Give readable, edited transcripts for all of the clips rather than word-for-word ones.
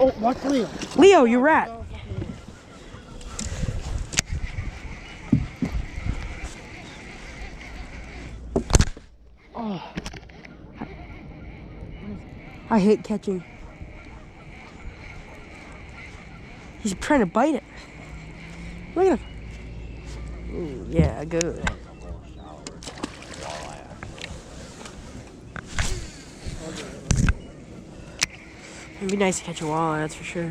Oh, watch Leo. Leo, you rat. Oh. I hate catching. He's trying to bite it. Look at him. Ooh, yeah, good. It'd be nice to catch a walleye, that's for sure.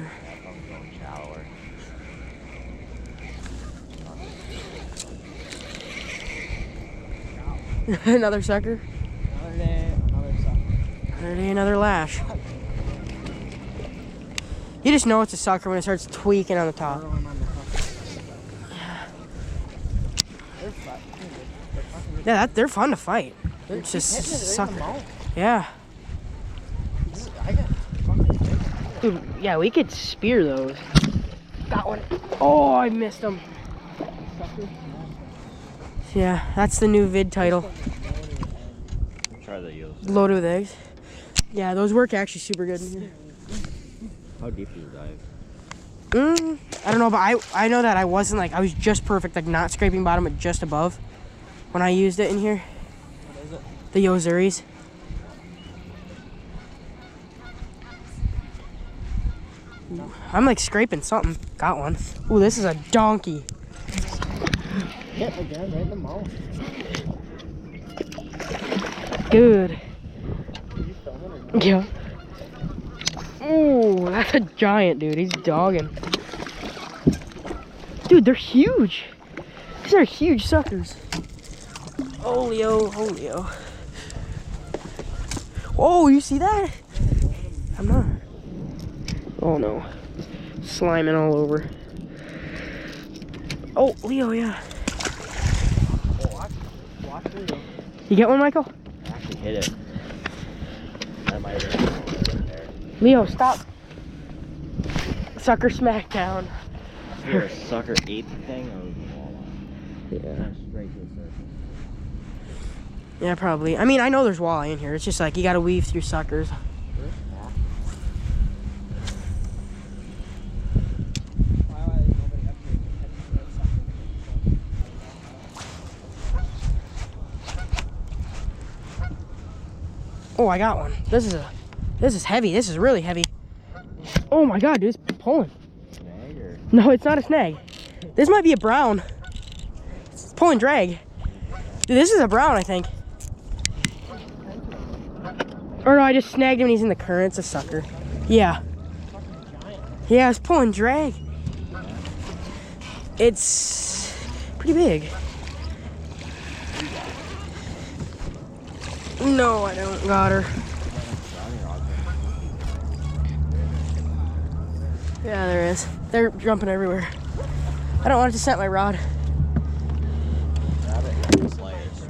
Another sucker. Another day, another sucker. Another day, another lash. You just know it's a sucker when it starts tweaking on the top. Yeah, they're fun to fight. It's just a sucker. Yeah. Dude, yeah, we could spear those. Got one. Oh, I missed him. Yeah, that's the new vid title. Try the eels. Loaded with eggs. Yeah, those work actually super good in here. How deep do you dive? I don't know, but I know that I wasn't like, I was just perfect, like not scraping bottom, but just above when I used it in here. What is it? The Yozuris. I'm like scraping something. Got one. Ooh, this is a donkey. Hit again, right in the mouth. Good. Are you filming or not? Yeah. Ooh, that's a giant, dude. He's dogging. Dude, they're huge. These are huge suckers. Oh, Leo. Oh, Leo. Oh, you see that? I'm not. Oh, no. Sliming all over. Oh, Leo, yeah. Oh, watch Leo. You get one, Michael? I actually hit it. That might have been right there. Leo, stop. Sucker smackdown. Is there a sucker ate the thing or was it walleye? Yeah. Straight to the surface. Yeah, probably. I mean, I know there's walleye in here. It's just like you gotta weave through suckers. Oh, I got one. This is heavy. This is really heavy. Oh my god, dude, it's pulling. Snag or? No, it's not a snag. This might be a brown. It's pulling drag. Dude, this is a brown, I think. Or no, I just snagged him and he's in the current. It's a sucker. Yeah. Yeah, it's pulling drag. It's pretty big. No, I don't got her. Yeah, there is. They're jumping everywhere. I don't want it to set my rod.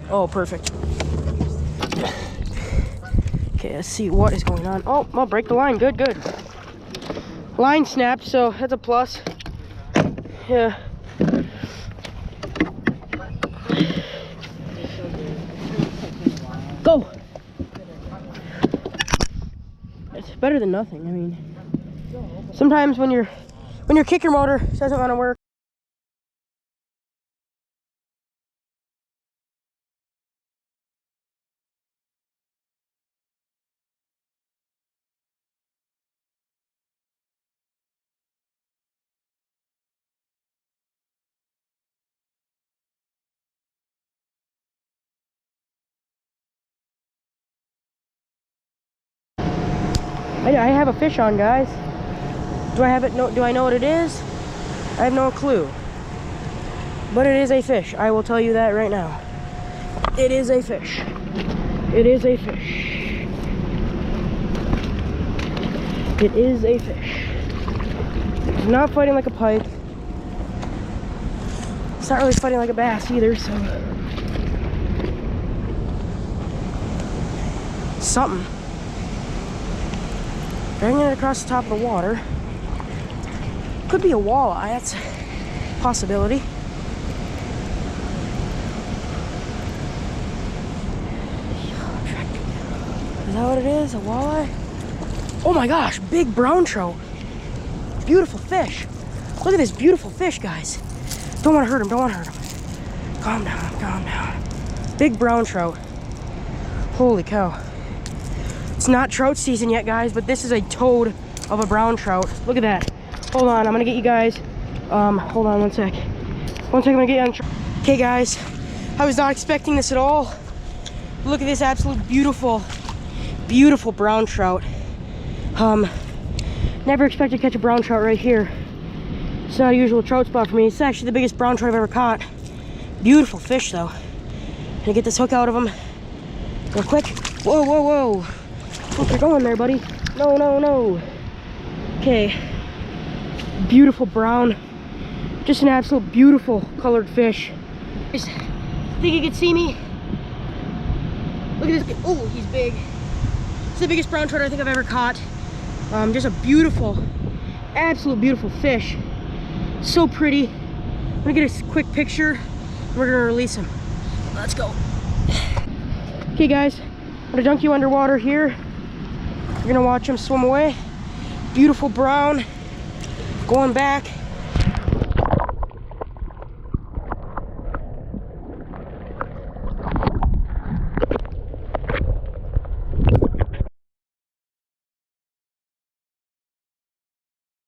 Oh, perfect. Okay, let's see what is going on. Oh, well, break the line. Good, good. Line snapped, so that's a plus. Yeah. Go. It's better than nothing. I mean, sometimes when your kicker motor doesn't want to work. I have a fish on, guys. Do I have it? No, do I know what it is? I have no clue. But it is a fish. I will tell you that right now. It is a fish. It is a fish. It is a fish. It's not fighting like a pike. It's not really fighting like a bass either, so. Something. Bringing it across the top of the water. Could be a walleye, that's a possibility. Is that what it is? A walleye? Oh my gosh, big brown trout. beautiful fish. Look at this beautiful fish, guys. Don't want to hurt him, don't want to hurt him. Calm down, calm down. Big brown trout. Holy cow. It's not trout season yet, guys, but this is a toad of a brown trout. Look at that. Hold on, I'm gonna get you guys, hold on one sec. One second, I'm gonna get you on. Okay, guys, I was not expecting this at all. Look at this absolute beautiful, beautiful brown trout. Never expected to catch a brown trout right here. It's not a usual trout spot for me. It's actually the biggest brown trout I've ever caught. Beautiful fish, though. Gonna get this hook out of him real quick. Whoa, whoa, whoa. Look, you're going there, buddy. No, no, no. Okay. Beautiful brown. Just an absolute beautiful colored fish. Just think you could see me? Look at this. Oh, he's big. It's the biggest brown trout I think I've ever caught. Just a beautiful, absolute beautiful fish. So pretty. I'm gonna get a quick picture. We're gonna release him. Let's go. Okay, guys, I'm gonna dunk you underwater here. You're gonna watch him swim away. Beautiful brown. Going back.